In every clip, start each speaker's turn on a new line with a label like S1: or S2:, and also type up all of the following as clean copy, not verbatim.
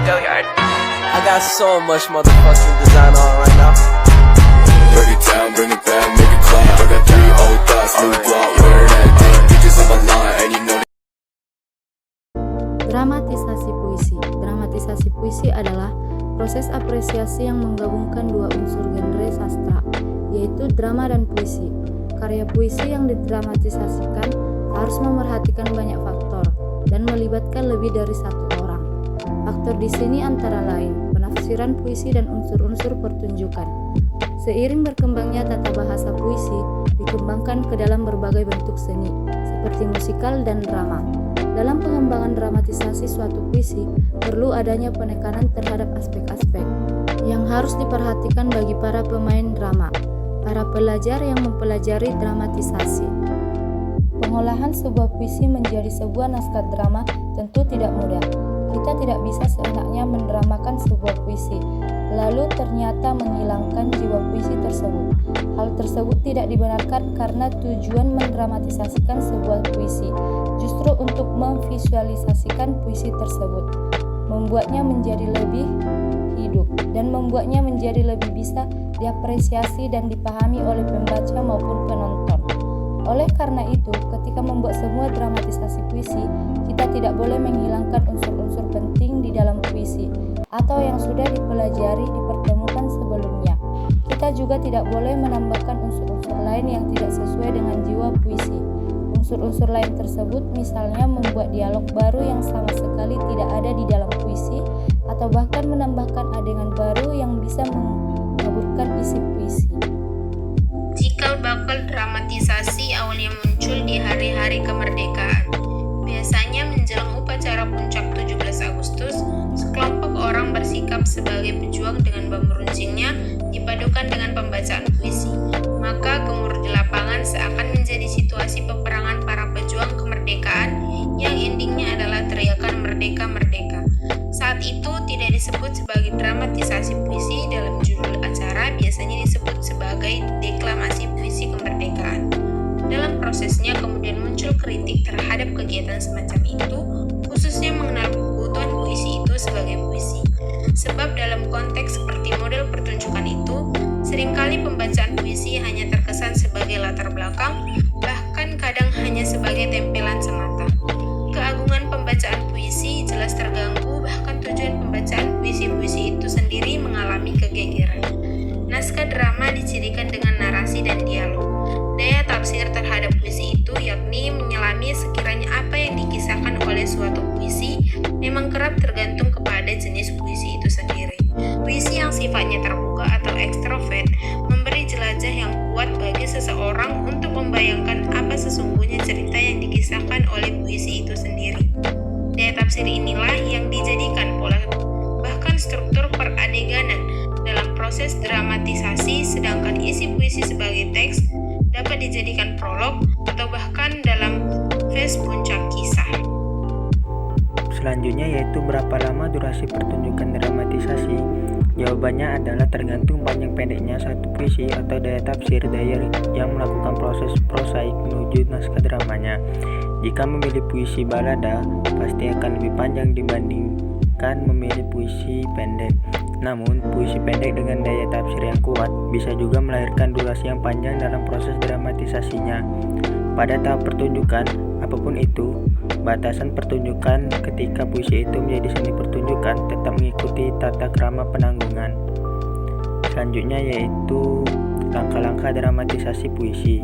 S1: I got so much motherfucking design on right now.
S2: Break it down, bring it back, make it clap. I got 3 old thoughts, new block, where that thing. Bitches on my line, and you know.
S3: Dramatisasi puisi. Dramatisasi puisi adalah proses apresiasi yang menggabungkan dua unsur genre sastra, yaitu drama dan puisi. Karya puisi yang didramatisasikan harus memerhatikan banyak faktor dan melibatkan lebih dari satu orang. Faktor di sini antara lain penafsiran puisi dan unsur-unsur pertunjukan. Seiring berkembangnya tata bahasa puisi dikembangkan ke dalam berbagai bentuk seni, seperti musikal dan drama. Dalam pengembangan dramatisasi suatu puisi, perlu adanya penekanan terhadap aspek-aspek yang harus diperhatikan bagi para pemain drama, para pelajar yang mempelajari dramatisasi. Pengolahan sebuah puisi menjadi sebuah naskah drama tentu tidak mudah. Kita tidak bisa seenaknya mendramakan sebuah puisi, lalu ternyata menghilangkan jiwa puisi tersebut. Hal tersebut tidak dibenarkan karena tujuan mendramatisasikan sebuah puisi justru untuk memvisualisasikan puisi tersebut, membuatnya menjadi lebih hidup, dan membuatnya menjadi lebih bisa diapresiasi dan dipahami oleh pembaca maupun penonton. Oleh karena itu, ketika membuat sebuah dramatisasi puisi, kita tidak boleh menghilangkan unsur-unsur penting di dalam puisi atau yang sudah dipelajari dipertemukan sebelumnya. Kita juga tidak boleh menambahkan unsur-unsur lain yang tidak sesuai dengan jiwa puisi. Unsur-unsur lain tersebut misalnya membuat dialog baru yang sama sekali tidak ada di dalam puisi, atau bahkan menambahkan adegan baru yang bisa mengaburkan isi puisi.
S4: Cikal bakal dramatisasi awalnya muncul di hari-hari kemerdekaan. Biasanya menjelang upacara puncak 17 Agustus, sekelompok orang bersikap sebagai pejuang dengan bambu runcingnya dipadukan dengan pembacaan puisi. Maka gemuruh di lapangan seakan menjadi situasi peperangan para pejuang kemerdekaan yang endingnya adalah teriakan merdeka merdeka. Saat itu tidak disebut sebagai dramatisasi puisi, dalam judul acara biasanya disebut sebagai deklamasi puisi kemerdekaan. Dalam prosesnya kemudian muncul kritik terhadap kegiatan semacam itu, khususnya mengenal kebutuhan puisi itu sebagai puisi. Sebab dalam konteks seperti model pertunjukan itu, seringkali pembacaan puisi hanya terkesan sebagai latar belakang, bahkan kadang hanya sebagai tempelan semata. Keagungan pembacaan puisi jelas terganggu, bahkan tujuan pembacaan puisi-puisi itu sendiri mengalami kegegeran. Naskah drama dicirikan dengan narasi dan dialog. Daya tafsir terhadap puisi itu yakni menyelami sekiranya apa yang dikisahkan oleh suatu puisi memang kerap tergantung kepada jenis puisi itu sendiri. Puisi yang sifatnya terbuka atau ekstrovert memberi jelajah yang kuat bagi seseorang untuk membayangkan apa sesungguhnya cerita yang dikisahkan oleh puisi itu sendiri. Daya tafsir inilah yang dijadikan pola bahkan struktur peradeganan dalam proses dramatisasi, sedangkan isi puisi sebagai teks dapat dijadikan prolog atau bahkan dalam fase puncak kisah.
S5: Selanjutnya yaitu berapa lama durasi pertunjukan dramatisasi. Jawabannya adalah tergantung panjang pendeknya satu puisi atau daya tafsir dari yang melakukan proses prosaik menuju naskah dramanya. Jika memilih puisi balada, pasti akan lebih panjang dibandingkan memilih puisi pendek. Namun, puisi pendek dengan daya tafsir yang kuat bisa juga melahirkan durasi yang panjang dalam proses dramatisasinya. Pada tahap pertunjukan, apapun itu, batasan pertunjukan ketika puisi itu menjadi seni pertunjukan tetap mengikuti tata krama penanggungan. Selanjutnya yaitu langkah-langkah dramatisasi puisi.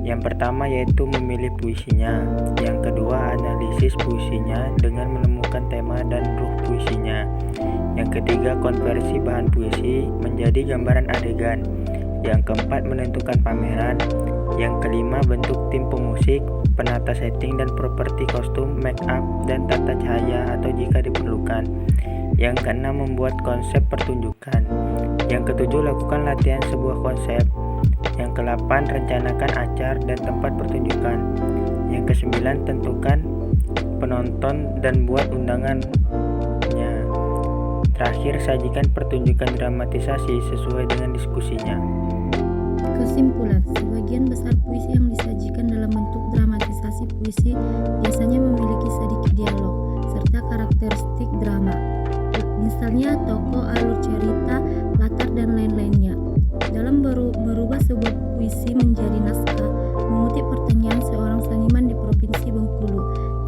S5: Yang pertama yaitu memilih puisinya. Yang kedua, analisis puisinya dengan menemukan tema dan ruh puisinya. Yang ketiga, konversi bahan puisi menjadi gambaran adegan. Yang keempat, menentukan pameran. Yang kelima, bentuk tim pemusik, penata setting dan properti kostum, make up, dan tata cahaya atau jika diperlukan. Yang keenam, membuat konsep pertunjukan. Yang ketujuh, lakukan latihan sebuah konsep. Yang kedelapan, rencanakan acar dan tempat pertunjukan. Yang kesembilan, tentukan penonton dan buat undangannya. Terakhir, sajikan pertunjukan dramatisasi sesuai dengan diskusinya.
S3: Kesimpulan, sebagian besar puisi yang disajikan dalam bentuk dramatisasi puisi biasanya memiliki sedikit dialog serta karakteristik drama. misalnya tokoh, alur cerita, latar, dan lain-lainnya. Dalam merubah sebuah puisi menjadi naskah, mengutip pertanyaan seorang seniman di Provinsi Bengkulu,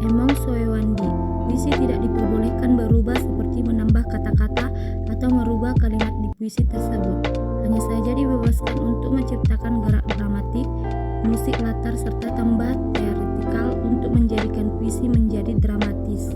S3: Emong Soewandi, puisi tidak diperbolehkan berubah seperti menambah kata-kata atau merubah kalimat di puisi tersebut. Hanya saja dibebaskan untuk menciptakan gerak dramatik, musik latar, serta tambah teatrikal untuk menjadikan puisi menjadi dramatis.